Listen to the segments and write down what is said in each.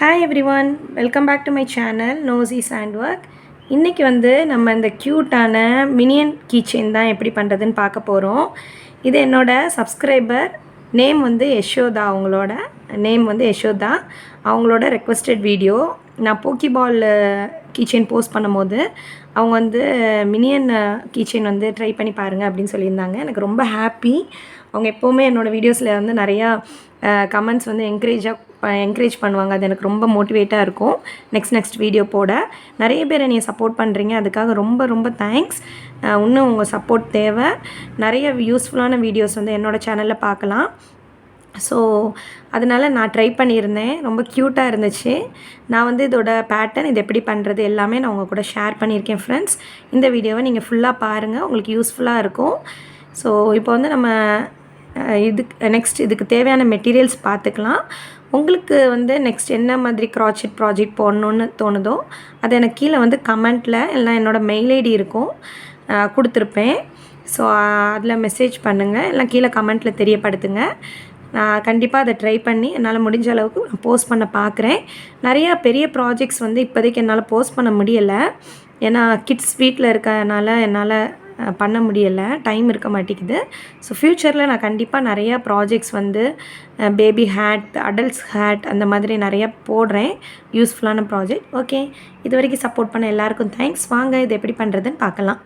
Hi everyone, welcome back to my channel நோசி சாண்ட்ஒர்க். இன்றைக்கி நம்ம இந்த க்யூட்டான மினியன் கீச்செயின் தான் எப்படி பண்ணுறதுன்னு பார்க்க போகிறோம். இது என்னோடய சப்ஸ்கிரைபர் நேம் யஷோதா. அவங்களோட நேம் யஷோதா. அவங்களோட ரெக்வஸ்டட் வீடியோ. நான் போக்கிபால் கீச்செயின் போஸ்ட் பண்ணும்போது அவங்க மினியன் கீச்செயின் ட்ரை பண்ணி பாருங்கள் அப்படின்னு சொல்லியிருந்தாங்க. எனக்கு ரொம்ப ஹாப்பி. அவங்க எப்போவுமே என்னோடய வீடியோஸில் நிறையா கமெண்ட்ஸ் என்கரேஜ் பண்ணுவாங்க. அது எனக்கு ரொம்ப மோட்டிவேட்டாக இருக்கும். நெக்ஸ்ட் வீடியோ போட நிறைய பேர் என்னை சப்போர்ட் பண்ணுறீங்க. அதுக்காக ரொம்ப ரொம்ப தேங்க்ஸ். இன்னும் உங்கள் சப்போர்ட் தேவை. நிறைய யூஸ்ஃபுல்லான வீடியோஸ் என்னோடய சேனலில் பார்க்கலாம். ஸோ அதனால் நான் ட்ரை பண்ணியிருந்தேன். ரொம்ப க்யூட்டாக இருந்துச்சு. நான் இதோட பேட்டர்ன் இது எப்படி பண்ணுறது எல்லாமே நான் உங்கள் கூட ஷேர் பண்ணியிருக்கேன் ஃப்ரெண்ட்ஸ். இந்த வீடியோவை நீங்கள் ஃபுல்லாக பாருங்கள், உங்களுக்கு யூஸ்ஃபுல்லாக இருக்கும். ஸோ இப்போ நம்ம இதுக்கு தேவையான மெட்டீரியல்ஸ் பார்த்துக்கலாம். உங்களுக்கு நெக்ஸ்ட் என்ன மாதிரி க்ராச்செட் ப்ராஜெக்ட் போடணுன்னு தோணுதோ அது எனக்கு கீழே கமெண்ட்டில் இல்லைனா என்னோடய மெயில் ஐடி இருக்கும், கொடுத்துருப்பேன். ஸோ அதில் மெசேஜ் பண்ணுங்கள், இல்லை கீழே கமெண்ட்டில் தெரியப்படுத்துங்க. நான் கண்டிப்பாக அதை ட்ரை பண்ணி என்னால் முடிஞ்ச அளவுக்கு நான் போஸ்ட் பண்ண பார்க்குறேன். நிறையா பெரிய ப்ராஜெக்ட்ஸ் இப்போதைக்கு என்னால் போஸ்ட் பண்ண முடியலை. ஏன்னா கிட்ஸ் வீட்டில் இருக்கனால என்னால் பண்ண முடியலை, டைம் இருக்க மாட்டேங்குது. ஸோ ஃப்யூச்சரில் நான் கண்டிப்பாக நிறையா projects baby hat, adults hat அந்த மாதிரி நிறையா போடுறேன், யூஸ்ஃபுல்லான ப்ராஜெக்ட். ஓகே, இது வரைக்கும் சப்போர்ட் பண்ண எல்லாருக்கும் தேங்க்ஸ். வாங்க இது எப்படி பண்ணுறதுன்னு பார்க்கலாம்.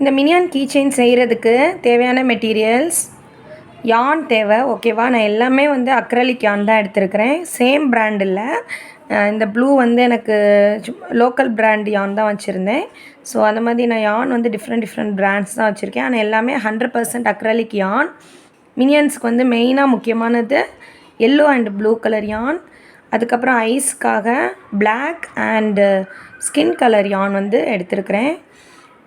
இந்த மினியான் கீச்செயின் செய்கிறதுக்கு தேவையான மெட்டீரியல்ஸ் யான் தேவை. ஓகேவா, நான் எல்லாமே அக்ரலிக் யான் தான் எடுத்திருக்கிறேன். சேம் பிராண்ட் இல்லை. இந்த ப்ளூ எனக்கு லோக்கல் பிராண்ட் யான் தான் வச்சுருந்தேன். ஸோ அந்த மாதிரி நான் யான் டிஃப்ரெண்ட் பிராண்ட்ஸ் தான் வச்சுருக்கேன். ஆனால் எல்லாமே 100% அக்ரலிக் யான். மினியன்ஸுக்கு மெயினாக முக்கியமானது yellow and blue colour yarn. அதுக்கப்புறம் ஐஸ்க்காக black and skin colour yarn எடுத்திருக்கிறேன்.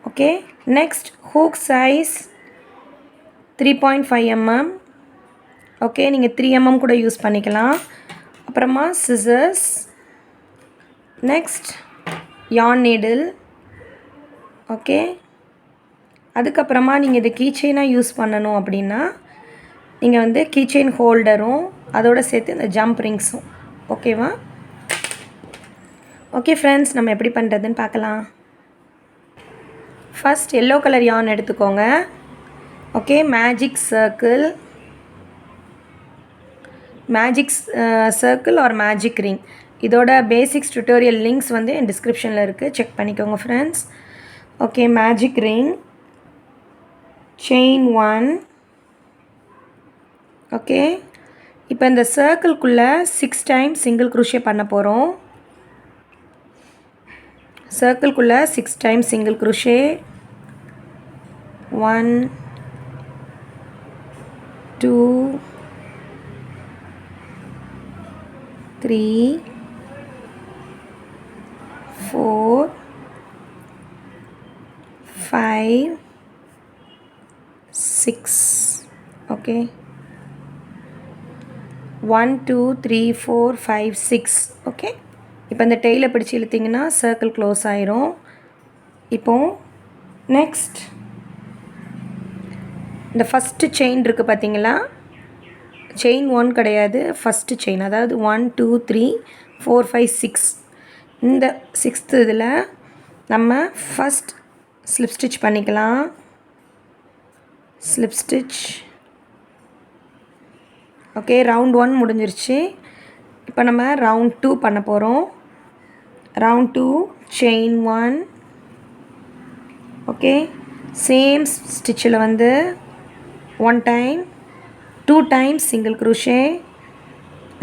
Okay, next hook size 3.5 mm. Okay, நீங்கள் 3 mm கூட யூஸ் பண்ணிக்கலாம். அப்புறமா scissors, next yarn needle. Okay, அதுக்கப்புறமா நீங்கள் இது கீச்செயினாக யூஸ் பண்ணணும் அப்படின்னா நீங்கள் கீச்செயின் ஹோல்டரும் அதோடு சேர்த்து இந்த ஜம்ப் ரிங்ஸும். ஓகேவா? ஓகே ஃப்ரெண்ட்ஸ், நம்ம எப்படி பண்ணுறதுன்னு பார்க்கலாம். ஃபஸ்ட் எல்லோ கலர் யான் எடுத்துக்கோங்க. Okay, magic circle or magic ring. இதோட பேசிக்ஸ் டுட்டோரியல் லிங்க்ஸ் என் டிஸ்கிரிப்ஷனில் இருக்குது, செக் பண்ணிக்கோங்க friends. Okay, magic ring, chain 1. Okay, இப்போ இந்த சர்க்கிள்குள்ளே 6 டைம்ஸ் சிங்கிள் க்ரூஷே பண்ண போகிறோம். சர்க்கிள்குள்ளே 6 times single crochet. 1 2 3 4 5 6. Okay, 1 2 3 4 5 6. Okay, இப்போ இந்த டெய்லை பிடிச்சி இழுத்திங்கன்னா சர்க்கிள் க்ளோஸ் ஆயிரும். இப்போது நெக்ஸ்ட் இந்த ஃபஸ்ட்டு செயின் இருக்குது பார்த்தீங்களா, செயின் 1 கிடையாது, ஃபஸ்ட்டு செயின். அதாவது 1 2 3 4 5 6. இந்த 6th இதில் நம்ம ஃபஸ்ட் ஸ்லிப் ஸ்டிச் பண்ணிக்கலாம். Slip stitch. ஓகே, ரவுண்ட் 1 முடிஞ்சிருச்சு. இப்போ நம்ம ரவுண்ட் 2 பண்ண போகிறோம். Round 2 chain 1. ஓகே, சேம் ஸ்டிச்சில் 1 time 2 times single crochet.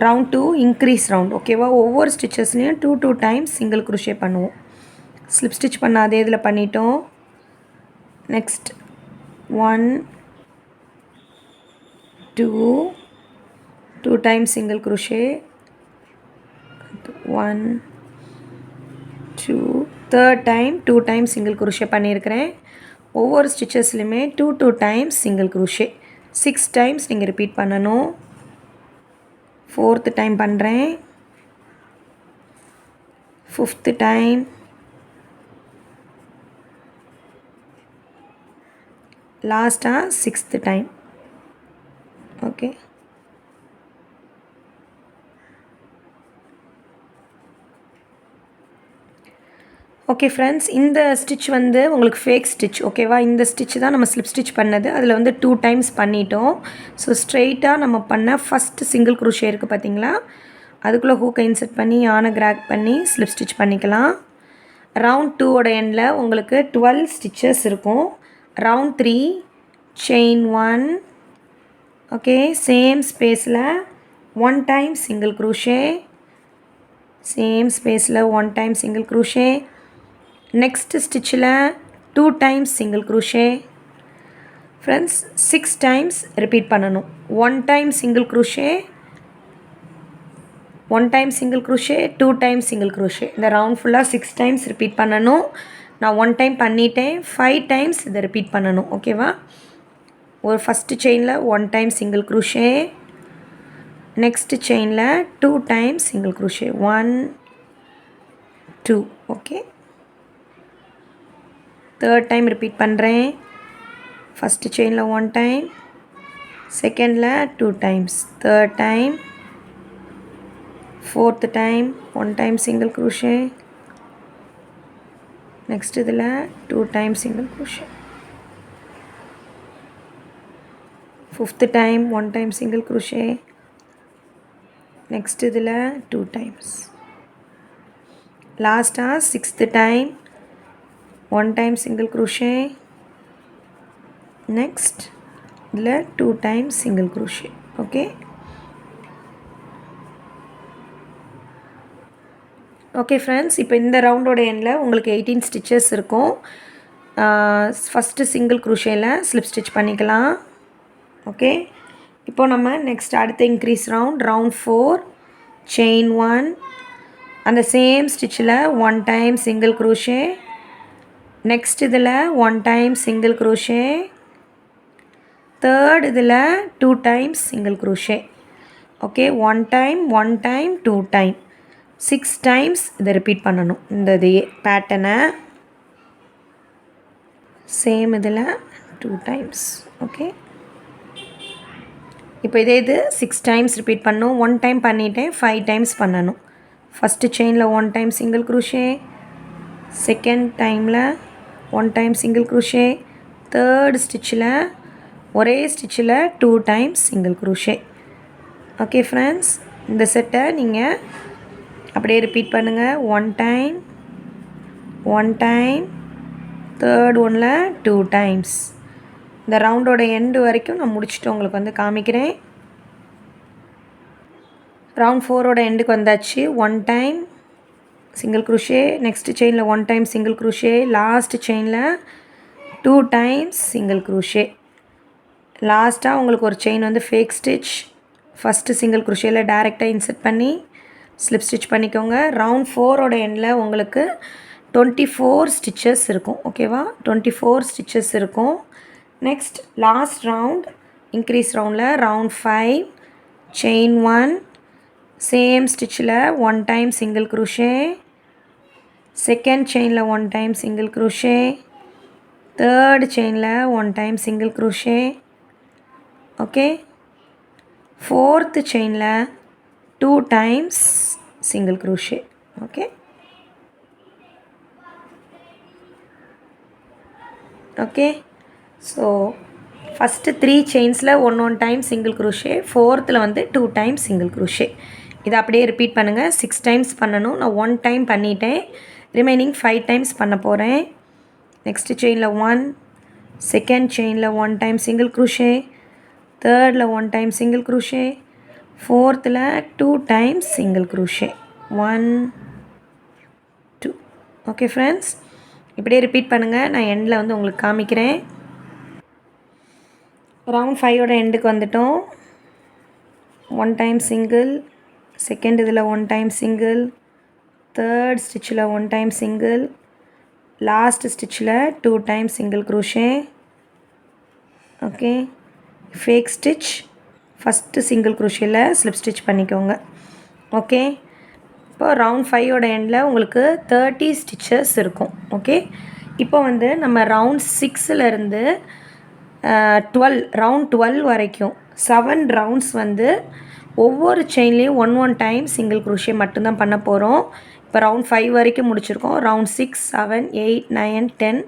Round 2 increase round. ஓகேவா, ஒவ்வொரு ஸ்டிச்சஸ்லேயும் 2 டைம்ஸ் சிங்கிள் க்ரூஷே பண்ணுவோம். ஸ்லிப் ஸ்டிச் பண்ண அதே இதில் பண்ணிட்டோம். Next 1 2 times single crochet. 1 2 third time 2 times single crochet பண்ணியிருக்கிறேன். ஒவ்வொரு ஸ்டிச்சஸ்லையுமே 2 டைம்ஸ் சிங்கிள் க்ரூஷே. 6 டைம்ஸ் நீங்கள் ரிப்பீட் பண்ணணும். 4th டைம் பண்ணுறேன். 5th time. லாஸ்ட்டாக 6th time. Okay, okay friends, இந்த ஸ்டிச் வந்து உங்களுக்கு ஃபேக் ஸ்டிச் ஓகேவா. இந்த ஸ்டிச் தான் நம்ம ஸ்லிப் ஸ்டிச் பண்ணது. அதில் வந்து 2 டைம்ஸ் பண்ணிட்டோம். ஸோ ஸ்ட்ரெயிட்டாக நம்ம பண்ண ஃபஸ்ட்டு சிங்கிள் குரோஷே இருக்குது பார்த்தீங்களா, அதுக்குள்ளே ஹூக்கை இன்செர்ட் பண்ணி யானை கிராக் பண்ணி ஸ்லிப் ஸ்டிச் பண்ணிக்கலாம். ரவுண்ட் 2ஓட எண்டில் உங்களுக்கு 12 ஸ்டிச்சஸ் இருக்கும். Round 3 chain 1 okay. சேம் ஸ்பேஸில் 1 டைம் சிங்கிள் குரோஷே, சேம் ஸ்பேஸில் 1 டைம் சிங்கிள் குரோஷே. நெக்ஸ்ட் ஸ்டிச்சில் 2 times single crochet. Friends 6 times repeat பண்ணணும். 1 time single crochet, 1 time single crochet, 2 time single crochet. இந்த ரவுண்ட் ஃபுல்லாக 6 டைம்ஸ் ரிப்பீட் பண்ணணும். நான் 1 time பண்ணிட்டேன். 5 times இதை ரிப்பீட் பண்ணணும் ஓகேவா. ஒரு ஃபஸ்ட்டு செயினில் 1 டைம் சிங்கிள் குரோஷே, நெக்ஸ்ட்டு செயினில் 2 times single crochet, 1 2 okay. Third time repeat பண்ணுறேன். ஃபஸ்ட்டு செயினில் 1 டைம், செகண்டில் 2 times, third time, fourth time 1 time single crochet, next இதில் 2 time single crochet, fifth time 1 time single crochet, next இதில் 2 times, லாஸ்ட்டாக 6th time 1 time single crochet, next இதில் 2 times single crochet okay. Okay friends, இப்போ இந்த ரவுண்டோட எண்டில் உங்களுக்கு 18 stitches இருக்கும். First single குரோஷேயில் ஸ்லிப் ஸ்டிச் பண்ணிக்கலாம் ஓகே. இப்போது நம்ம நெக்ஸ்ட் அடுத்த இன்க்ரீஸ் ரவுண்ட் 4 செயின் 1, அந்த சேம் ஸ்டிச்சில் 1 டைம் சிங்கிள் குரோஷே, நெக்ஸ்ட் இதில் 1 டைம் சிங்கிள் குரோஷே, தேர்ட் இதில் 2 times single crochet okay. 1 time 1 time 2 time 6 times இதை ரிப்பீட் பண்ணணும். இந்த பேட்டர்னை சேம் இதில் 2 டைம்ஸ் ஓகே. இப்போ இது 6 டைம்ஸ் ரிப்பீட் பண்ணணும். 1 டைம் பண்ணிவிட்டேன், 5 டைம்ஸ் பண்ணணும். ஃபஸ்ட்டு செயினில் 1 டைம் சிங்கிள் குரோஷே, செகண்ட் டைமில் 1 டைம் சிங்கிள் குரோஷே, தேர்ட் ஸ்டிச்சில் ஒரே ஸ்டிச்சில் 2 times single crochet okay. Friends, இந்த செட்டை நீங்கள் அப்படியே ரிப்பீட் பண்ணுங்கள். 1 டைம் 1 டைம், தேர்ட் ஒன்னில் 2 டைம்ஸ். இந்த ரவுண்டோட எண்டு வரைக்கும் நான் முடிச்சுட்டு உங்களுக்கு வந்து காமிக்கிறேன். ரவுண்ட் 4ஓட எண்டுக்கு வந்தாச்சு. 1 டைம் சிங்கிள் குரோஷே, நெக்ஸ்ட் செயினில் 1 டைம் சிங்கிள் குரோஷே, லாஸ்ட் செயினில் 2 டைம்ஸ் சிங்கிள் குரோஷே. லாஸ்ட்டாக உங்களுக்கு ஒரு செயின் வந்து ஃபேக் ஸ்டிச், ஃபஸ்ட்டு சிங்கிள் குரோஷேயில் டைரெக்டாக இன்செர்ட் பண்ணி ஸ்லிப் ஸ்டிச் பண்ணிக்கோங்க. ரவுண்ட் 4ஓட எண்டில் உங்களுக்கு 24 ஸ்டிச்சஸ் இருக்கும் ஓகேவா. 24 ஸ்டிச்சஸ் இருக்கும். நெக்ஸ்ட் லாஸ்ட் ரவுண்ட் இன்க்ரீஸ் ரவுண்டில் ரவுண்ட் 5 செயின் 1, சேம் ஸ்டிச்சில் 1 டைம் சிங்கிள் குரோஷே, செகண்ட் செயினில் 1 டைம் சிங்கிள் குரோஷே, தேர்ட் செயினில் 1 time single crochet okay. Fourth செயினில் 2 times single crochet okay. Okay, so first 3 செயின்ஸில் 1 டைம் சிங்கிள் குரோஷே, ஃபோர்த்தில் வந்து 2 times single crochet. இதை அப்படியே repeat பண்ணுங்கள். 6 டைம்ஸ் பண்ணணும். நான் 1 டைம் பண்ணிட்டேன், ரிமைனிங் 5 டைம்ஸ் பண்ண போகிறேன். நெக்ஸ்ட் செயினில் 1, செகண்ட் செயினில் 1 டைம் சிங்கிள் குரோஷே, தேர்டில் 1 டைம் சிங்கிள் குரோஷே, ஃபோர்த்தில் 2 times single crochet, 1 2 okay. Friends, இப்படியே ரிப்பீட் பண்ணுங்கள். நான் எண்டில் வந்து உங்களுக்கு காமிக்கிறேன். ரவுண்ட் 5ஓட எண்டுக்கு வந்துட்டோம். 1 டைம் சிங்கிள், செகண்ட் இதில் 1 டைம் சிங்கிள், தேர்ட் ஸ்டிச்சில் 1 டைம் சிங்கிள், லாஸ்ட் ஸ்டிச்சில் 2 time single crochet okay. Fake stitch, first single குரோஷேயில் ஸ்லிப் ஸ்டிச் பண்ணிக்கோங்க ஓகே. இப்போ ரவுண்ட் 5ஓட எண்டில் உங்களுக்கு 30 ஸ்டிச்சஸ் இருக்கும் ஓகே. இப்போ வந்து நம்ம ரவுண்ட் 6லேருந்து 12 ரவுண்ட் 12 வரைக்கும் 7 ரவுண்ட்ஸ் வந்து ஒவ்வொரு செயின்லேயும் 1 டைம் சிங்கிள் குரோஷே மட்டும்தான் பண்ண போகிறோம். இப்போ ரவுண்ட் 5 வரைக்கும் முடிச்சிருக்கோம். ரவுண்ட் 6, 7, 8, 9, 10,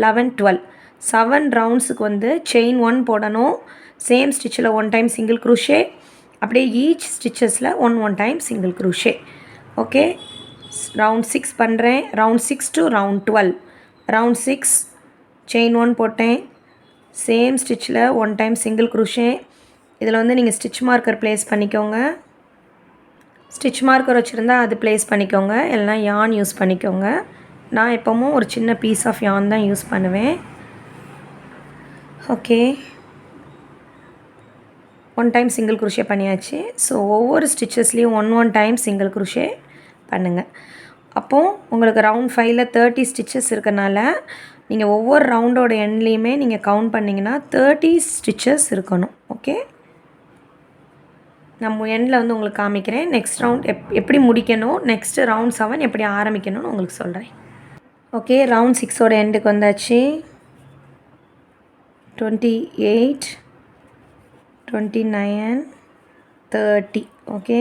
11, 12 7 ரவுண்ட்ஸுக்கு வந்து செயின் 1 போடணும். சேம் ஸ்டிச்சில் 1 டைம் சிங்கிள் குரோஷே, அப்படியே ஈச் ஸ்டிச்சஸில் 1 time single crochet. Okay, round 6 பண்ணுறேன். Round 6 to round 12. Round 6 chain 1 போட்டேன். சேம் ஸ்டிச்சில் 1 டைம் சிங்கிள் குரோஷே. இதில் வந்து நீங்கள் ஸ்டிச் மார்க்கர் ப்ளேஸ் பண்ணிக்கோங்க. ஸ்டிச் மார்க்கர் வச்சுருந்தா அது ப்ளேஸ் பண்ணிக்கோங்க, இல்லைனா யான் யூஸ் பண்ணிக்கோங்க. நான் எப்போவும் ஒரு சின்ன பீஸ் ஆஃப் யான் தான் யூஸ் பண்ணுவேன். ஓகே, 1 டைம் சிங்கிள் குரோஷே பண்ணியாச்சு. ஸோ ஒவ்வொரு ஸ்டிச்சஸ்லேயும் 1 டைம் சிங்கிள் குரோஷே பண்ணுங்கள். அப்போது உங்களுக்கு ரவுண்ட் 5ல் 30 ஸ்டிச்சஸ் இருக்கனால நீங்கள் ஒவ்வொரு ரவுண்டோட எண்ட்லேயுமே நீங்கள் கவுண்ட் பண்ணிங்கன்னா 30 ஸ்டிச்சஸ் இருக்கணும். ஓகே, நம்ம எண்டில் வந்து உங்களுக்கு காமிக்கிறேன். நெக்ஸ்ட் ரவுண்ட் எப்படி முடிக்கணும், நெக்ஸ்ட்டு ரவுண்ட் 7 எப்படி ஆரம்பிக்கணும்னு உங்களுக்கு சொல்கிறேன். ஓகே, ரவுண்ட் 6ஓட எண்டுக்கு வந்தாச்சு. 28, 29, 30. ஓகே,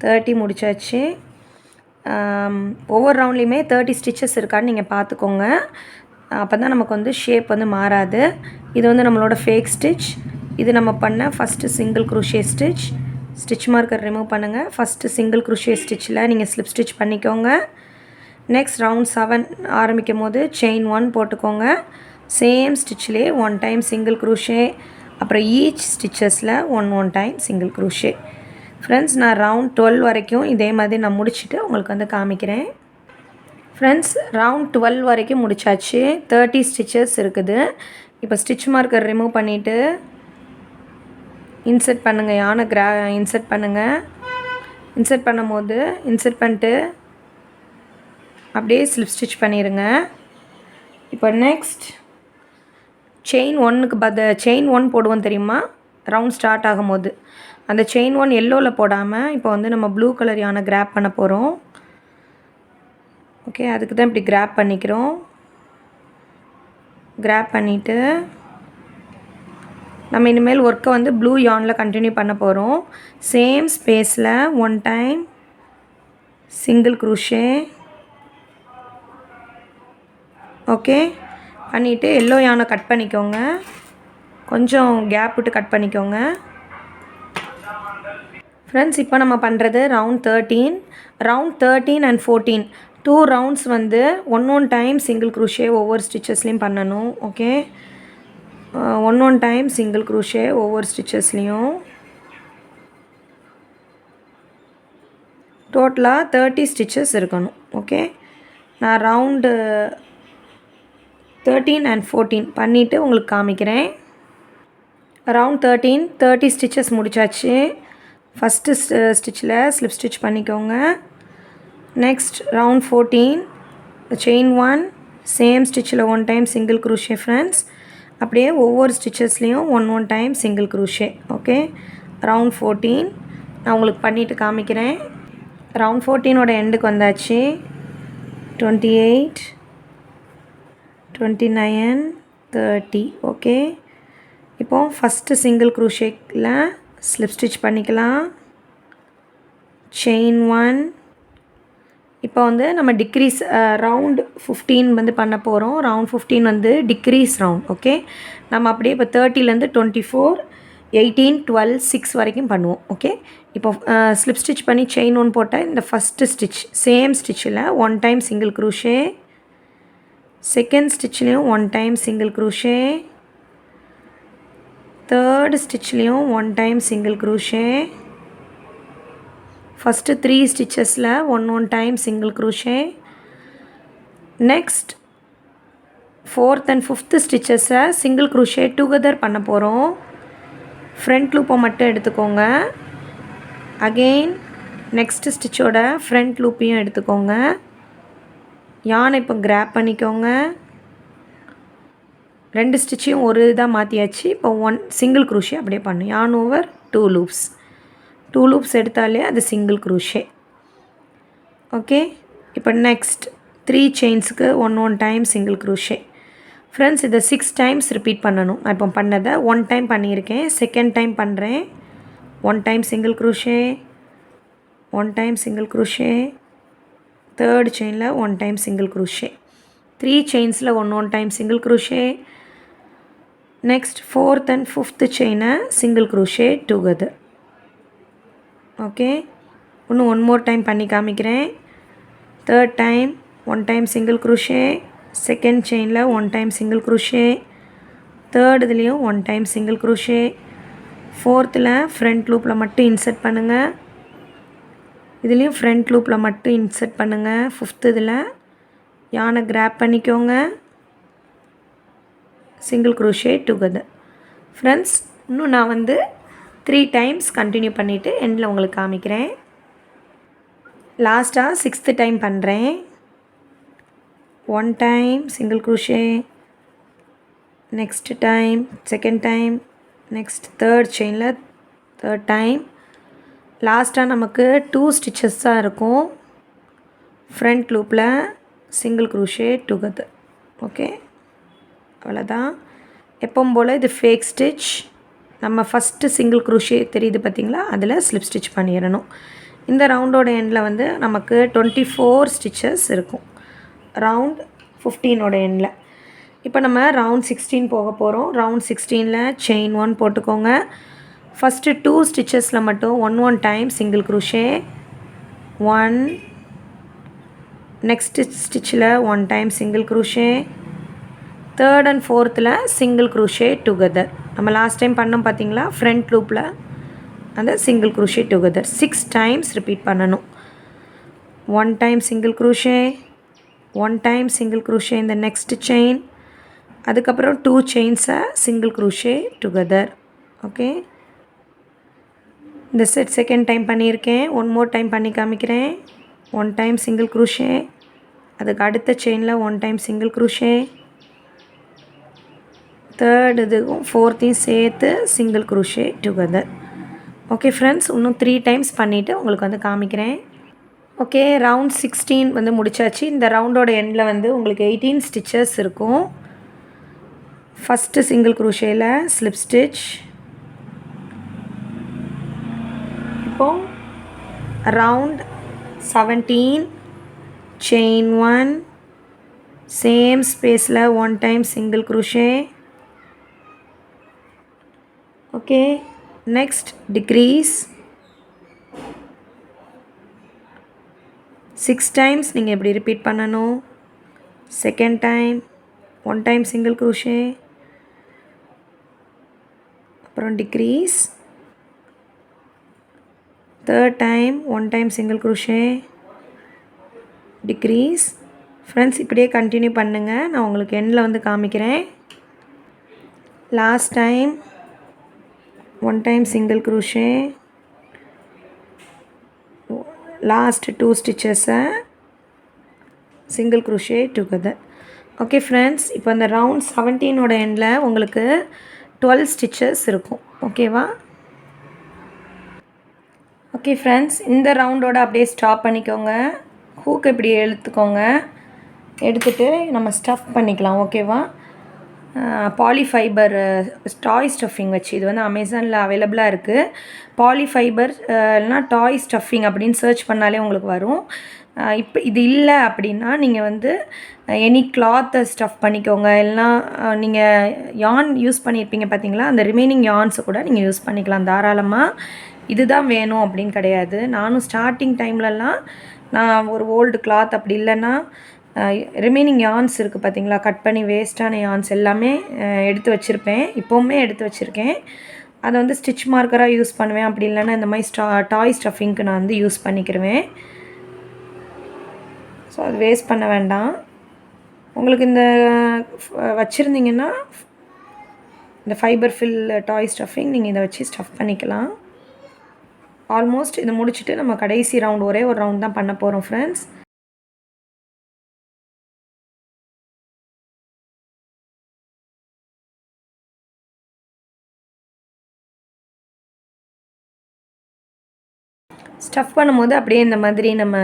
30 முடிச்சாச்சு. ஒவ்வொரு ரவுண்ட்லேயுமே 30 ஸ்டிச்சஸ் இருக்கான்னு நீங்கள் பார்த்துக்கோங்க. அப்போ தான் நமக்கு வந்து ஷேப் வந்து மாறாது. இது வந்து நம்மளோட ஃபேக் ஸ்டிச். இது நம்ம பண்ண first single crochet stitch. Stitch marker remove பண்ணுங்கள். ஃபஸ்ட்டு சிங்கிள் குரோஷே ஸ்டிச்சில் நீங்கள் ஸ்லிப் ஸ்டிச் பண்ணிக்கோங்க. நெக்ஸ்ட் ரவுண்ட் 7 ஆரம்பிக்கும் போது செயின் 1 போட்டுக்கோங்க. சேம் ஸ்டிச்சிலே 1 டைம் சிங்கிள் குரோஷே, அப்புறம் ஈச் ஸ்டிச்சஸில் 1 டைம் சிங்கிள் குரோஷே. ஃப்ரெண்ட்ஸ், நான் ரவுண்ட் 12 வரைக்கும் இதே மாதிரி நான் முடிச்சுட்டு உங்களுக்கு வந்து காமிக்கிறேன். ஃப்ரெண்ட்ஸ், ரவுண்ட் 12 வரைக்கும் முடிச்சாச்சு. 30 ஸ்டிச்சஸ் இருக்குது. இப்போ ஸ்டிச் மார்க்கர் ரிமூவ் பண்ணிவிட்டு இன்சர்ட் பண்ணுங்கள். யானை இன்சர்ட் பண்ணுங்கள். இன்சர்ட் பண்ணும்போது இன்சர்ட் பண்ணிட்டு அப்படியே ஸ்லிப் ஸ்டிச் பண்ணிடுங்க. இப்போ நெக்ஸ்ட் செயின் 1க்கு செயின் 1 போடுவோம் தெரியுமா, ரவுண்ட் ஸ்டார்ட் ஆகும்போது அந்த செயின் 1 எல்லோவில் போடாமல் இப்போ வந்து நம்ம ப்ளூ கலர் யானை கிராப் பண்ண போகிறோம். ஓகே, அதுக்கு தான் இப்படி கிராப் பண்ணிக்கிறோம். கிராப் பண்ணிவிட்டு நம்ம இனிமேல் ஒர்க்கை வந்து ப்ளூ யானில் கண்டினியூ பண்ண போகிறோம். சேம் ஸ்பேஸில் 1 டைம் சிங்கிள் குரோஷே. ஓகே, பண்ணிவிட்டு எல்லோ யானை கட் பண்ணிக்கோங்க. கொஞ்சம் கேப் விட்டு கட் பண்ணிக்கோங்க. ஃப்ரெண்ட்ஸ், இப்போ நம்ம பண்ணுறது ரவுண்ட் 13. ரவுண்ட் 13 and 14 2 ரவுண்ட்ஸ் வந்து 1 டைம் சிங்கிள் குரோஷே ஒவ்வொரு ஸ்டிச்சஸ்லேயும் பண்ணணும். ஓகே, 1 டைம் சிங்கிள் குரோஷே ஒவ்வொரு ஸ்டிச்சஸ்லேயும். டோட்டலாக 30 ஸ்டிச்சஸ் இருக்கணும். ஓகே, நான் ரவுண்டு 13 and 14 பண்ணிவிட்டு உங்களுக்கு காமிக்கிறேன். ரவுண்ட் 13 30 ஸ்டிச்சஸ் முடிச்சாச்சு. ஃபஸ்ட்டு ஸ்டிச்சில் ஸ்லிப் ஸ்டிச் பண்ணிக்கோங்க. நெக்ஸ்ட் ரவுண்ட் 14 செயின் 1 சேம் ஸ்டிச்சில் 1 டைம் சிங்கிள் குரோஷே. ஃப்ரெண்ட்ஸ், அப்படியே ஒவ்வொரு ஸ்டிச்சஸ்லேயும் 1 time single crochet. Okay, round 14 நான் உங்களுக்கு பண்ணிவிட்டு காமிக்கிறேன். ரவுண்ட் 14ஓட எண்டுக்கு வந்தாச்சு. 28, 29, 30. ஓகே, இப்போது ஃபஸ்ட்டு சிங்கிள் குரோஷேயில் ஸ்லிப் ஸ்டிச் பண்ணிக்கலாம். செயின் 1. இப்போ வந்து நம்ம டிக்ரீஸ் ரவுண்ட் 15 வந்து பண்ண போகிறோம். ரவுண்ட் 15 வந்து டிக்ரீஸ் ரவுண்ட். ஓகே, நம்ம அப்படியே இப்போ 30லேருந்து 24, 18, 12, 6 வரைக்கும் பண்ணுவோம். ஓகே, இப்போ ஸ்லிப் ஸ்டிச் பண்ணி செயின் 1 போட்டால் இந்த ஃபஸ்ட்டு ஸ்டிச் சேம் ஸ்டிச்சில் 1 டைம் சிங்கிள் குரோஷே. செகண்ட் ஸ்டிச்லேயும் 1 டைம் சிங்கிள் குரோஷே. தேர்ட் ஸ்டிச்லேயும் 1 டைம் சிங்கிள் குரோஷே. ஃபஸ்ட்டு 3 ஸ்டிச்சஸில் 1 time single crochet. Next 4th and 5th ஸ்டிச்சஸை சிங்கிள் குரோஷே டுகெதர் பண்ண போகிறோம். ஃப்ரண்ட் லூப்பை மட்டும் எடுத்துக்கோங்க. அகெயின் நெக்ஸ்ட் ஸ்டிச்சோட ஃப்ரண்ட் லூப்பையும் எடுத்துக்கோங்க. யானை இப்போ கிராப் பண்ணிக்கோங்க. 2 ஸ்டிச்சையும் ஒரு இதாக மாற்றியாச்சு. இப்போ 1 சிங்கிள் குரோஷே அப்படியே பண்ணும். யான் ஓவர் 2 லூப்ஸ். 2 லூப்ஸ் எடுத்தாலே அது சிங்கிள் குரோஷே. ஓகே, இப்போ next 3 செயின்ஸுக்கு 1 time single crochet. Friends, இதை 6 டைம்ஸ் ரிப்பீட் பண்ணணும். நான் இப்போ பண்ணதை 1 டைம் பண்ணியிருக்கேன். செகண்ட் டைம் பண்ணுறேன். 1 time single crochet, 1 time single crochet, third chainல 1 time single crochet, 3 chainsல 1 time single crochet, next 4th and 5th chain single crochet together. Okay, இன்னும் one more time பண்ணி காமிக்கிறேன். third time 1 time single crochet, second chainல 1 time single crochet, third இதுலயும் 1 time single crochet, fourthல front loopல மட்டும் insert பண்ணுங்க, இதுலயும் front loopல மட்டும் insert பண்ணுங்க, fifth இதுல yarn grab பண்ணிக்கோங்க, single crochet together. Friends, இன்னும் நான் வந்து 3 times continue பண்ணிட்டு எண்டில் உங்களுக்கு காமிக்கிறேன். லாஸ்ட்டாக 6th time பண்ணுறேன். 1 time single crochet, next time second time, next third chainல third time, லாஸ்ட்டாக நமக்கு 2 stitches தான் இருக்கும். front loopல single crochet together. Okay, அவ்வளோதான். எப்பவும் போல் இது fake stitch. நம்ம ஃபஸ்ட்டு சிங்கிள் crochet தெரியுது பார்த்திங்களா, அதில் ஸ்லிப் ஸ்டிச் பண்ணிடணும். இந்த ரவுண்டோட எண்டில் வந்து நமக்கு 24 ஸ்டிச்சஸ் இருக்கும், ரவுண்ட் 15ஓட எண்டில். இப்போ நம்ம ரவுண்ட் 16 போக போகிறோம். ரவுண்ட் 16ல் செயின் 1 போட்டுக்கோங்க. ஃபஸ்ட்டு 2 ஸ்டிச்சஸில் மட்டும் 1 time சிங்கிள் crochet 1, நெக்ஸ்ட்டு ஸ்டிச்சில் 1 time single crochet, third and ஃபோர்த்தில் சிங்கிள் crochet டுகெதர். நம்ம லாஸ்ட் டைம் பண்ணோம் பார்த்தீங்களா, ஃப்ரண்ட் லூப்பில் அந்த single crochet together 6 times repeat பண்ணணும். 1 time single crochet, 1 time single crochet இந்த நெக்ஸ்ட் செயின், அதுக்கப்புறம் 2 chains single crochet together. Okay, இந்த செட் செகண்ட் டைம் பண்ணியிருக்கேன். 1 more time பண்ணி காமிக்கிறேன். 1 time சிங்கிள் crochet, அதுக்கு அடுத்த செயினில் 1 time சிங்கிள் crochet, தேர்ட் இதுக்கும் ஃபோர்த்தையும் சேர்த்து single crochet together. Okay friends, இன்னும் 3 times பண்ணிவிட்டு உங்களுக்கு வந்து காமிக்கிறேன். ஓகே, ரவுண்ட் 16 வந்து முடிச்சாச்சு. இந்த ரவுண்டோட எண்டில் வந்து உங்களுக்கு 18 ஸ்டிச்சஸ் இருக்கும். ஃபஸ்ட்டு சிங்கிள் crochetல ஸ்லிப் ஸ்டிச். இப்போது ரவுண்ட் 17 செயின் 1, சேம் ஸ்பேஸில் 1 time single crochet. Okay, next decrease 6 times நீங்கள் எப்படி ரிப்பீட் பண்ணணும். Second time 1 time single crochet, அப்புறம் decrease, third time 1 time single crochet, decrease. Friends, இப்படியே கண்டினியூ பண்ணுங்கள். நான் உங்களுக்கு எண்டில் வந்து காமிக்கிறேன். Last time 1 time single crochet, last 2 ஸ்டிச்சஸை single crochet together. Okay friends, இப்போ அந்த ரவுண்ட் 17ஓட எண்டில் உங்களுக்கு 12 ஸ்டிச்சஸ் இருக்கும். ஓகேவா? ஓகே ஃப்ரெண்ட்ஸ், இந்த ரவுண்டோட அப்படியே ஸ்டாப் பண்ணிக்கோங்க. ஹூக் இப்படி எடுத்துக்கோங்க. எடுத்துகிட்டு நம்ம ஸ்டஃப் பண்ணிக்கலாம். ஓகேவா? பாலிஃபைபர் டாய் ஸ்டஃபிங் வச்சு, இது வந்து அமேசானில் அவைலபிளாக இருக்குது. பாலிஃபைபர் இல்லைனா டாய் ஸ்டஃபிங் அப்படின்னு சர்ச் பண்ணாலே உங்களுக்கு வரும். இப்போ இது இல்லை அப்படின்னா நீங்கள் வந்து எனி கிளாத்தை ஸ்டஃப் பண்ணிக்கோங்க. இல்லைனா நீங்கள் யான் யூஸ் பண்ணியிருப்பீங்க பார்த்தீங்களா, அந்த ரிமைனிங் யான்ஸை கூட நீங்கள் யூஸ் பண்ணிக்கலாம் தாராளமாக. இதுதான் வேணும் அப்படின்னு கிடையாது. நானும் ஸ்டார்டிங் டைம்லலாம் நான் ஒரு ஓல்டு கிளாத் அப்படி இல்லைன்னா ரிமைனிங் யான்ஸ் இருக்குது பார்த்தீங்களா, கட் பண்ணி வேஸ்ட்டான யான்ஸ் எல்லாமே எடுத்து வச்சுருப்பேன். இப்போவுமே எடுத்து வச்சுருக்கேன். அதை வந்து ஸ்டிச் மார்க்கராக யூஸ் பண்ணுவேன். அப்படி இல்லைன்னா இந்த மாதிரி டாய் ஸ்டஃபிங்க்கு நான் வந்து யூஸ் பண்ணிக்கிடுவேன். ஸோ அது வேஸ்ட் பண்ண வேண்டாம். உங்களுக்கு இந்த வச்சுருந்தீங்கன்னா இந்த ஃபைபர் ஃபில் டாய் ஸ்டஃபிங் நீங்கள் இதை வச்சு ஸ்டஃப் பண்ணிக்கலாம். ஆல்மோஸ்ட் இதை முடிச்சுட்டு நம்ம கடைசி ரவுண்ட் ஒரே ஒரு ரவுண்ட் தான் பண்ண போகிறோம் ஃப்ரெண்ட்ஸ். ஸ்டஃப் பண்ணும்போது அப்படியே இந்த மாதிரி நம்ம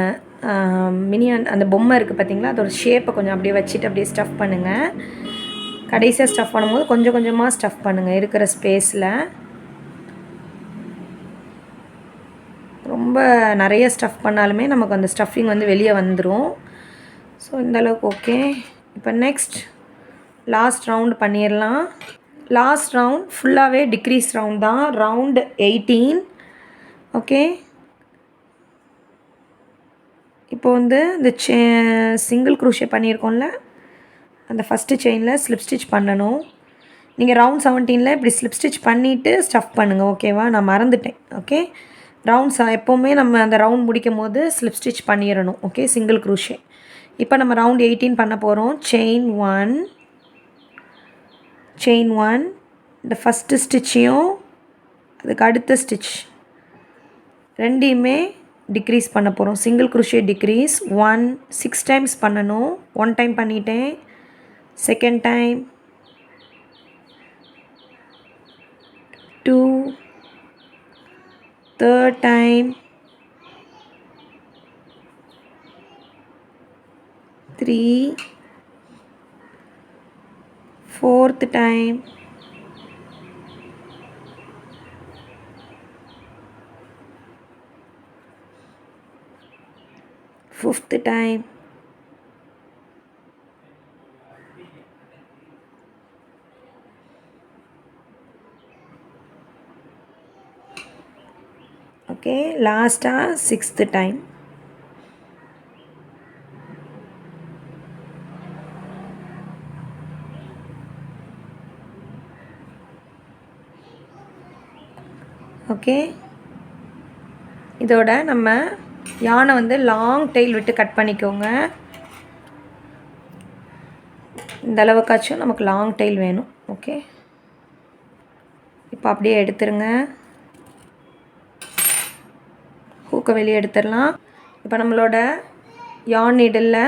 மினியான் அந்த பொம்மை இருக்குது பார்த்தீங்களா, அதோட ஷேப்பை கொஞ்சம் அப்படியே வச்சுட்டு அப்படியே ஸ்டஃப் பண்ணுங்கள். கடைசியாக ஸ்டஃப் பண்ணும்போது கொஞ்சம் கொஞ்சமாக ஸ்டஃப் பண்ணுங்கள் இருக்கிற ஸ்பேஸில். ரொம்ப நிறைய ஸ்டஃப் பண்ணாலுமே நமக்கு அந்த ஸ்டஃபிங் வந்து வெளியே வந்துடும். ஸோ இந்தளவுக்கு ஓகே. இப்போ நெக்ஸ்ட் லாஸ்ட் ரவுண்ட் பண்ணிடலாம். லாஸ்ட் ரவுண்ட் ஃபுல்லாகவே டிக்ரீஸ் ரவுண்ட் தான், ரவுண்டு 18. ஓகே, இப்போ வந்து இந்த சிங்கிள் க்ரூஷே பண்ணியிருக்கோம்ல, அந்த ஃபஸ்ட்டு செயினில் ஸ்லிப் ஸ்டிச் பண்ணணும். நீங்கள் ரவுண்ட் 17ல் இப்படி ஸ்லிப் ஸ்டிச் பண்ணிவிட்டு ஸ்டஃப் பண்ணுங்கள். ஓகேவா, நான் மறந்துட்டேன். ஓகே, ரவுண்ட்ஸ் எப்போவுமே நம்ம அந்த ரவுண்ட் முடிக்கும் போது ஸ்லிப் ஸ்டிச் பண்ணிடணும். Okay, single crochet. இப்போ நம்ம ரவுண்ட் 18 பண்ண போகிறோம். செயின் ஒன் இந்த ஃபஸ்ட்டு ஸ்டிச்சையும் அதுக்கு அடுத்த ஸ்டிச் ரெண்டையுமே டிக்ரீஸ் பண்ண போகிறோம். சிங்கிள் க்ரூஷே டிக்ரீஸ் 6 டைம்ஸ் பண்ணணும். 1 டைம் பண்ணிட்டேன், second time 2, third time 3, fourth time, fifth time, okay, last 6th time. Okay, இதோட நம்ம யானை வந்து லாங் டெயில் விட்டு கட் பண்ணிக்கோங்க. இந்த அளவுக்காச்சும் நமக்கு லாங் டெயில் வேணும். ஓகே, இப்போ அப்படியே எடுத்துருங்க. ஹூக்கை வெளியே எடுத்துடலாம். இப்போ நம்மளோட யான் நீடில்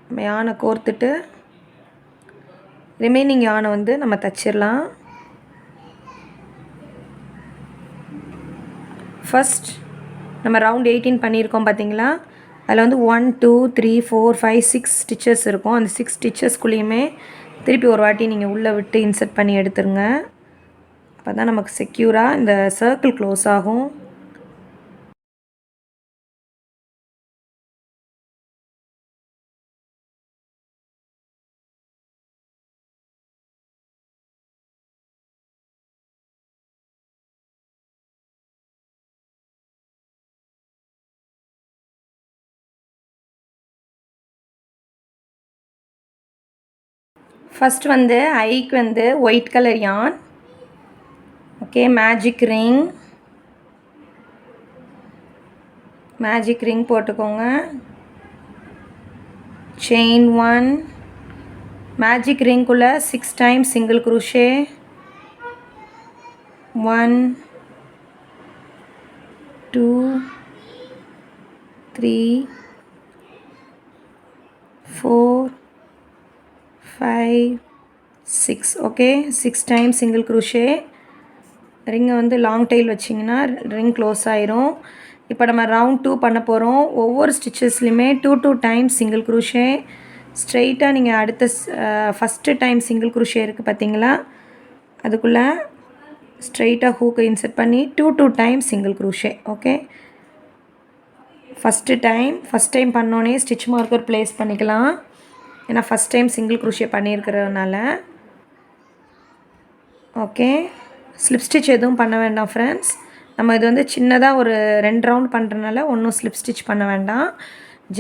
நம்ம யானை கோர்த்துட்டு ரிமைனிங் யானை வந்து நம்ம தச்சிடலாம். ஃபஸ்ட் நம்ம ரவுண்ட் 18 பண்ணியிருக்கோம் பார்த்தீங்களா, அதில் வந்து 1 2 3 4 5 6 ஸ்டிச்சஸ் இருக்கும். அந்த 6 ஸ்டிச்சஸ்குள்ளேயுமே திருப்பி ஒரு வாட்டி நீங்கள் உள்ளே விட்டு இன்சர்ட் பண்ணி எடுத்துருங்க. அப்போ தான் நமக்கு செக்யூராக இந்த சர்க்கிள் க்ளோஸ் ஆகும். ஃபஸ்ட் வந்து ஐக்கு வந்து white colour yarn. Okay, magic ring போட்டுக்கோங்க. செயின் 1 மேஜிக் ரிங்குள்ளே 6 times single crochet. 1 2 3 4 5 6. Okay, 6 times single crochet. ரிங்கை வந்து லாங் டெயில் வச்சிங்கன்னா ரிங் க்ளோஸ் ஆயிரும். இப்போ நம்ம ரவுண்ட் 2 பண்ண போகிறோம். ஒவ்வொரு ஸ்டிச்சஸ்லையுமே 2 டைம்ஸ் சிங்கிள் க்ரூஷே. ஸ்ட்ரெயிட்டாக நீங்கள் அடுத்த ஃபஸ்ட்டு டைம் சிங்கிள் க்ரூஷே இருக்குது பார்த்தீங்களா, அதுக்குள்ளே ஸ்ட்ரெயிட்டாக ஹூக்கை இன்சர்ட் பண்ணி 2 times single crochet. Okay, first time பண்ணோன்னே ஸ்டிச் மார்க்கர் ப்ளேஸ் பண்ணிக்கலாம். ஏன்னா ஃபஸ்ட் டைம் சிங்கிள் க்ரூஷே பண்ணியிருக்கிறதுனால. ஓகே, ஸ்லிப் ஸ்டிச் எதுவும் பண்ண வேண்டாம் ஃப்ரெண்ட்ஸ். நம்ம இது வந்து சின்னதாக ஒரு 2 ரவுண்ட் பண்ணுறதுனால ஒன்றும் ஸ்லிப் ஸ்டிச் பண்ண வேண்டாம்.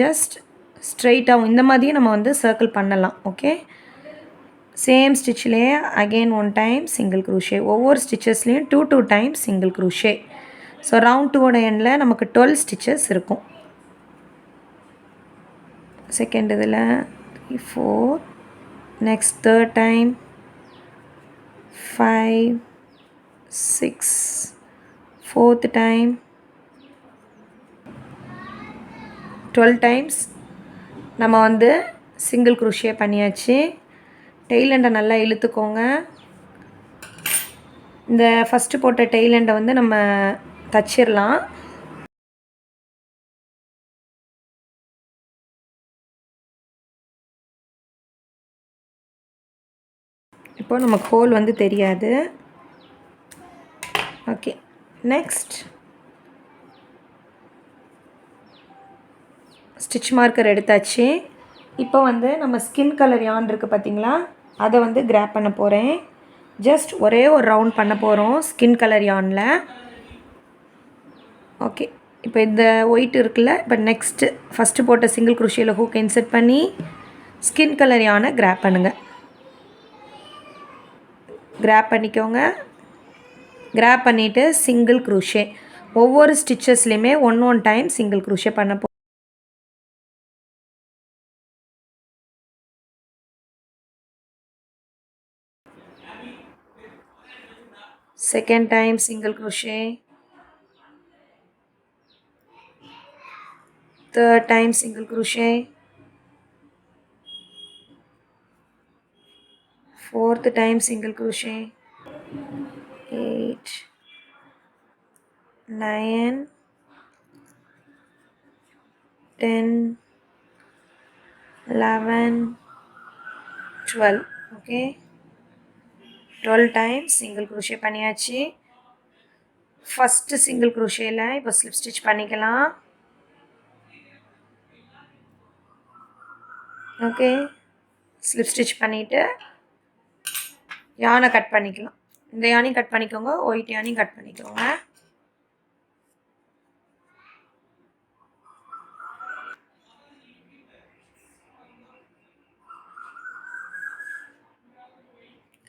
ஜஸ்ட் ஸ்ட்ரெயிட்டாகவும் இந்த மாதிரியும் நம்ம வந்து சர்க்கிள் பண்ணலாம். ஓகே, சேம் ஸ்டிச்சிலேயே அகெயின் 1 டைம் சிங்கிள் க்ரூஷே. ஒவ்வொரு ஸ்டிச்சஸ்லேயும் 2 times single crochet. So round 2ஓட எண்டில் நமக்கு 12 ஸ்டிச்சஸ் இருக்கும். செகண்ட் இதில் 4, next third time 5 6, fourth time 12 times நம்ம வந்து சிங்கிள் க்ரூஷே பண்ணியாச்சு. டெய்ல் எண்டை நல்லா இழுத்துக்கோங்க. இந்த ஃபஸ்ட்டு போட்ட டெய்ல் எண்டை வந்து நம்ம தச்சிடலாம். இப்போ நமக்கு ஹோல் வந்து தெரியாது. ஓகே, நெக்ஸ்ட் ஸ்டிச் மார்க்கர் எடுத்தாச்சு. இப்போ வந்து நம்ம ஸ்கின் கலர் யான் இருக்குது பார்த்தீங்களா, அதை வந்து கிராப் பண்ண போகிறேன். ஜஸ்ட் ஒரே ஒரு ரவுண்ட் பண்ண போகிறோம் ஸ்கின் கலர் யானில். ஓகே, இப்போ இந்த ஒயிட் இருக்குல்ல, இப்போ நெக்ஸ்ட்டு ஃபஸ்ட்டு போட்ட சிங்கிள் குரோஷியில் ஹூக் இன்செர்ட் பண்ணி ஸ்கின் கலர் யானை கிராப் பண்ணுங்கள். கிராப் பண்ணிக்கோங்க. கிராப் பண்ணிவிட்டு சிங்கிள் குரோஷே ஒவ்வொரு ஸ்டிச்சஸ்லையுமே ஒன் டைம் சிங்கிள் குரோஷே பண்ண போ. Second time single crochet, third time single crochet, fourth time single crochet, 8, 9, 10, 11, 12. okay, 12 times single crochet பண்ணியாச்சு. ஃபஸ்ட்டு சிங்கிள் குரோஷேல இப்போ ஸ்லிப் ஸ்டிச் பண்ணிக்கலாம். ஓகே, ஸ்லிப் ஸ்டிச் பண்ணிவிட்டு யானை கட் பண்ணிக்கலாம். இந்த யானையும் கட் பண்ணிக்கோங்க, ஒயிட் யானையும் கட் பண்ணிக்கோங்க.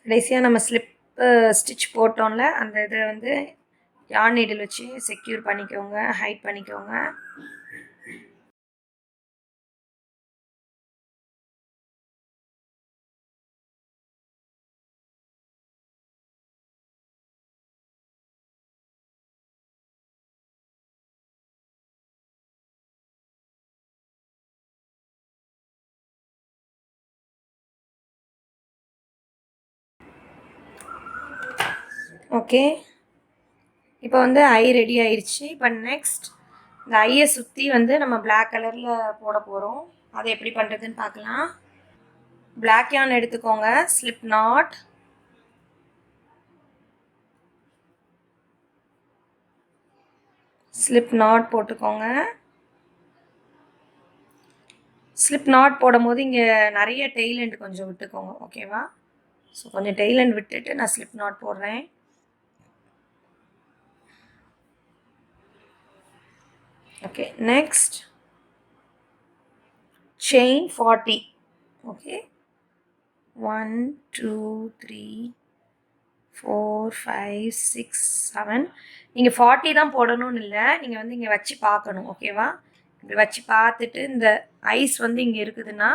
கடைசியாக நம்ம ஸ்லிப் ஸ்டிச் போட்டோம்ல, அந்த இதை வந்து யான் நீடில் வச்சு செக்யூர் பண்ணிக்கோங்க, ஹைட் பண்ணிக்கோங்க. ஓகே, இப்போ வந்து ஐ ரெடி ஆயிடுச்சு. இப்போ நெக்ஸ்ட் இந்த ஐயை சுற்றி வந்து நம்ம பிளாக் கலரில் போட போகிறோம். அதை எப்படி பண்ணுறதுன்னு பார்க்கலாம். பிளாக் யான் எடுத்துக்கோங்க, ஸ்லிப் நாட், ஸ்லிப் நாட் போட்டுக்கோங்க. ஸ்லிப் நாட் போடும் போது இங்கே நிறைய டெய்ல் எண்ட் கொஞ்சம் விட்டுக்கோங்க. ஓகேவா? ஸோ கொஞ்சம் டெய்ல் எண்ட் விட்டுட்டு நான் ஸ்லிப் நாட் போடுறேன். Okay, next chain 40. ஓகே, 1 2 3 4 5 6 7. நீங்கள் 40 தான் போடணும்னு இல்லை, நீங்கள் வந்து இங்கே வச்சு பார்க்கணும். ஓகேவா? இப்படி வச்சு பார்த்துட்டு இந்த ஐஸ் வந்து இங்கே இருக்குதுன்னா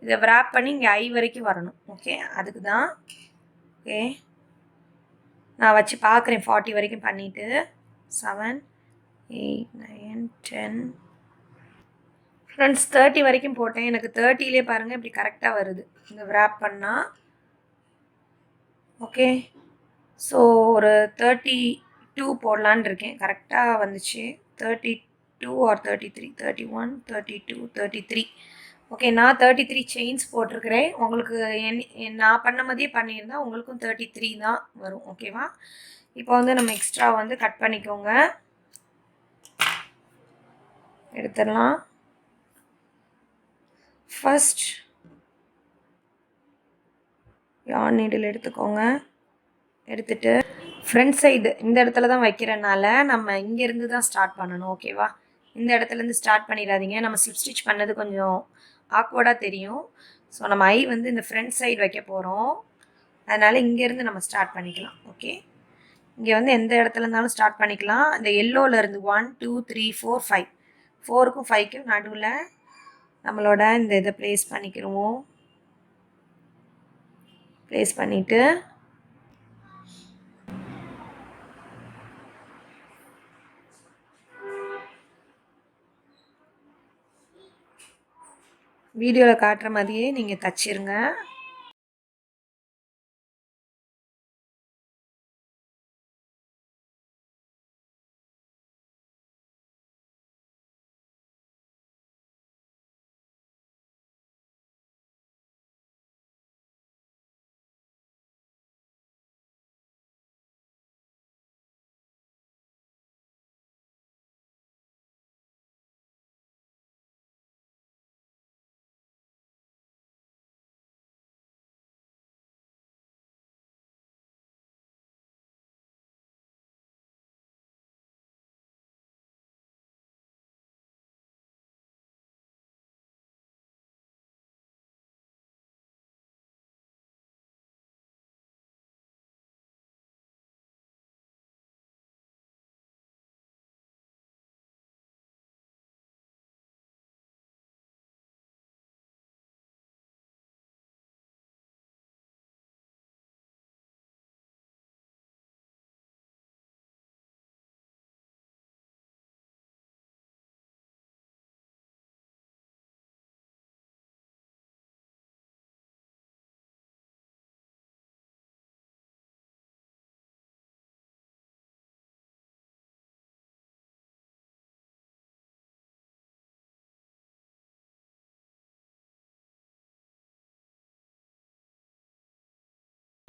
இதை விராப் பண்ணி இங்கே ஐ வரைக்கும் வரணும். ஓகே, அதுக்கு தான். ஓகே, நான் வச்சு பார்க்குறேன் 40 வரைக்கும் பண்ணிவிட்டு. 7 8 9 10. ஃப்ரெண்ட்ஸ் 30 வரைக்கும் போட்டேன். எனக்கு 30லே பாருங்கள் இப்படி கரெக்டாக வருது இந்த விராப் பண்ணால். ஓகே, ஸோ ஒரு 32 போடலான் இருக்கேன். கரெக்டாக வந்துச்சு. 32 ஆர் 33, 31, 32, 33. ஓகே, நான் 33 செயின்ஸ் போட்டிருக்கிறேன். உங்களுக்கு நான் பண்ண மாதிரியே பண்ணியிருந்தா உங்களுக்கும் 33 தான் வரும். ஓகேவா? இப்போ வந்து நம்ம எக்ஸ்ட்ரா வந்து கட் பண்ணிக்கோங்க, எடுத்துடலாம். ஃபர்ஸ்ட் யான் நீடில் எடுத்துக்கோங்க. எடுத்துகிட்டு ஃப்ரண்ட் சைடு இந்த இடத்துல தான் வைக்கிறனால நம்ம இங்கேருந்து தான் ஸ்டார்ட் பண்ணணும். ஓகேவா? இந்த இடத்துலேருந்து ஸ்டார்ட் பண்ணிடாதீங்க. நம்ம ஸ்லிப் ஸ்டிச் பண்ணது கொஞ்சம் ஆக்வர்டாக தெரியும். ஸோ நம்ம ஐ வந்து இந்த ஃப்ரண்ட் சைடு வைக்க போகிறோம். அதனால் இங்கேருந்து நம்ம ஸ்டார்ட் பண்ணிக்கலாம். ஓகே, இங்கே வந்து எந்த இடத்துல இருந்தாலும் ஸ்டார்ட் பண்ணிக்கலாம். இந்த எல்லோவிலேருந்து 1 2 3 4 5, 4க்கும் 5க்கும் நடுவில் நம்மளோட இந்த இதை ப்ளேஸ் பண்ணிக்கிறோம். ப்ளேஸ் பண்ணிவிட்டு வீடியோவில் காட்டுற மாதிரியே நீங்கள் தச்சிருங்க.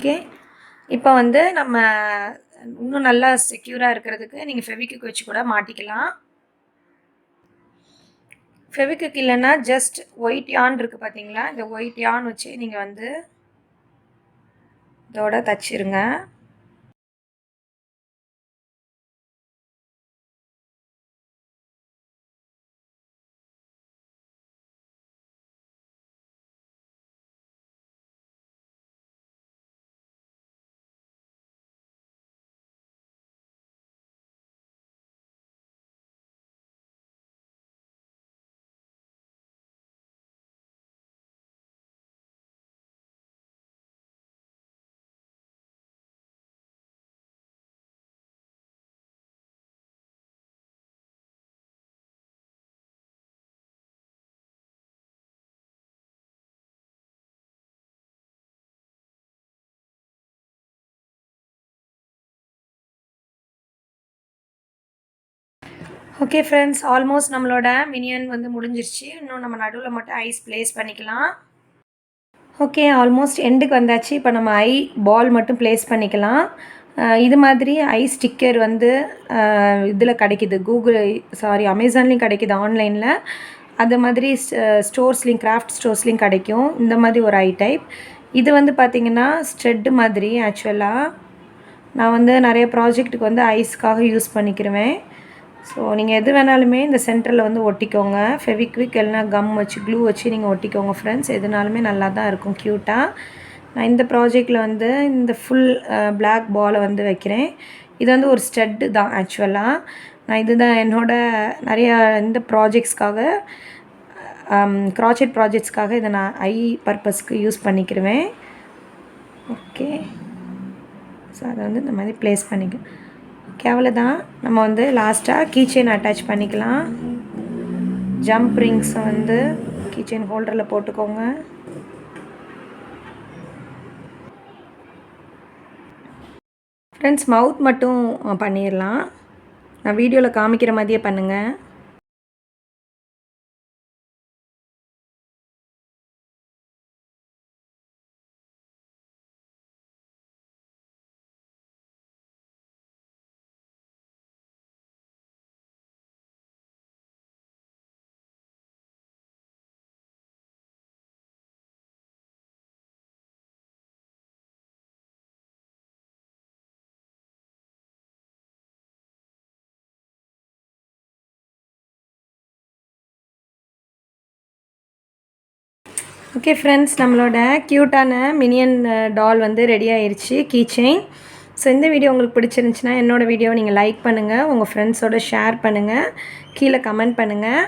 ஓகே. இப்போ வந்து நம்ம இன்னும் நல்லா செக்யூராக இருக்கிறதுக்கு நீங்கள் ஃபெவிக்விக் வச்சு கூட மாட்டிக்கலாம். ஃபெவிக்விக் இல்லைன்னா ஜஸ்ட் ஒயிட் யான் இருக்குது பார்த்தீங்களா, இந்த ஒயிட் யான் வச்சு நீங்கள் வந்து இதோட தச்சிருங்க. ஓகே ஃப்ரெண்ட்ஸ், ஆல்மோஸ்ட் நம்மளோட மினியன் வந்து முடிஞ்சிருச்சு. இன்னும் நம்ம நடுவில் மட்டும் ஐஸ் ப்ளேஸ் பண்ணிக்கலாம். ஓகே, ஆல்மோஸ்ட் எண்டுக்கு வந்தாச்சு. இப்போ நம்ம பால் மட்டும் ப்ளேஸ் பண்ணிக்கலாம். இது மாதிரி ஸ்டிக்கர் வந்து இதில் கிடைக்கிது, அமேசான்லேயும் கிடைக்கிது, ஆன்லைனில். அது மாதிரி ஸ்டோர்ஸ்லேயும், கிராஃப்ட் ஸ்டோர்ஸ்லேயும் கிடைக்கும். இந்த மாதிரி ஒரு டைப். இது வந்து பார்த்திங்கன்னா ஸ்ட்ரெட்டு மாதிரி. ஆக்சுவலாக நான் வந்து நிறைய ப்ராஜெக்ட்டுக்கு வந்து ஐஸ்க்காக யூஸ் பண்ணிக்கிருவேன். ஸோ நீங்கள் எது வேணாலுமே இந்த சென்டரில் வந்து ஒட்டிக்கோங்க. ஃபெவிக்விக் இல்லைனா கம் வச்சு, க்ளூ வச்சு நீங்கள் ஒட்டிக்கோங்க ஃப்ரெண்ட்ஸ். எதுனாலுமே நல்லா தான் இருக்கும், க்யூட்டாக. நான் இந்த ப்ராஜெக்டில் வந்து இந்த ஃபுல் பிளாக் பாலை வந்து வைக்கிறேன். இது வந்து ஒரு ஸ்டட்டு தான் ஆக்சுவலாக. நான் இதுதான் என்னோடய நிறையா இந்த ப்ராஜெக்ட்ஸ்க்காக, க்ராச்செட் ப்ராஜெக்ட்ஸ்க்காக இதை நான் பர்பஸ்க்கு யூஸ் பண்ணிக்கிருவேன். ஓகே, ஸோ அதை வந்து இந்த மாதிரி ப்ளேஸ் பண்ணிக்க. ஓகே, அவ்வளோதான். நம்ம வந்து லாஸ்ட்டாக கீச்செயின் அட்டாச் பண்ணிக்கலாம். ஜம்ப் ரிங்ஸை வந்து கீச்செயின் ஹோல்டரில் போட்டுக்கோங்க. ஃப்ரெண்ட்ஸ், மவுத் மட்டும் பண்ணிடலாம். நான் வீடியோவில் காமிக்கிற மாதிரியே பண்ணுங்கள். ஓகே ஃப்ரெண்ட்ஸ், நம்மளோட க்யூட்டான மினியன் டால் வந்து ரெடி ஆயிடுச்சு, கீச்செயின். ஸோ இந்த வீடியோ உங்களுக்கு பிடிச்சிருந்துச்சுன்னா என்னோடய வீடியோவை நீங்கள் லைக் பண்ணுங்கள், உங்கள் ஃப்ரெண்ட்ஸோடு ஷேர் பண்ணுங்கள், கீழே கமெண்ட் பண்ணுங்கள்.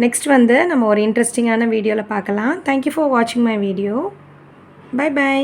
நெக்ஸ்ட் வந்து நம்ம ஒரு இன்ட்ரெஸ்டிங்கான வீடியோவில் பார்க்கலாம். தேங்க்யூ ஃபார் வாட்சிங் மை வீடியோ. Bye by.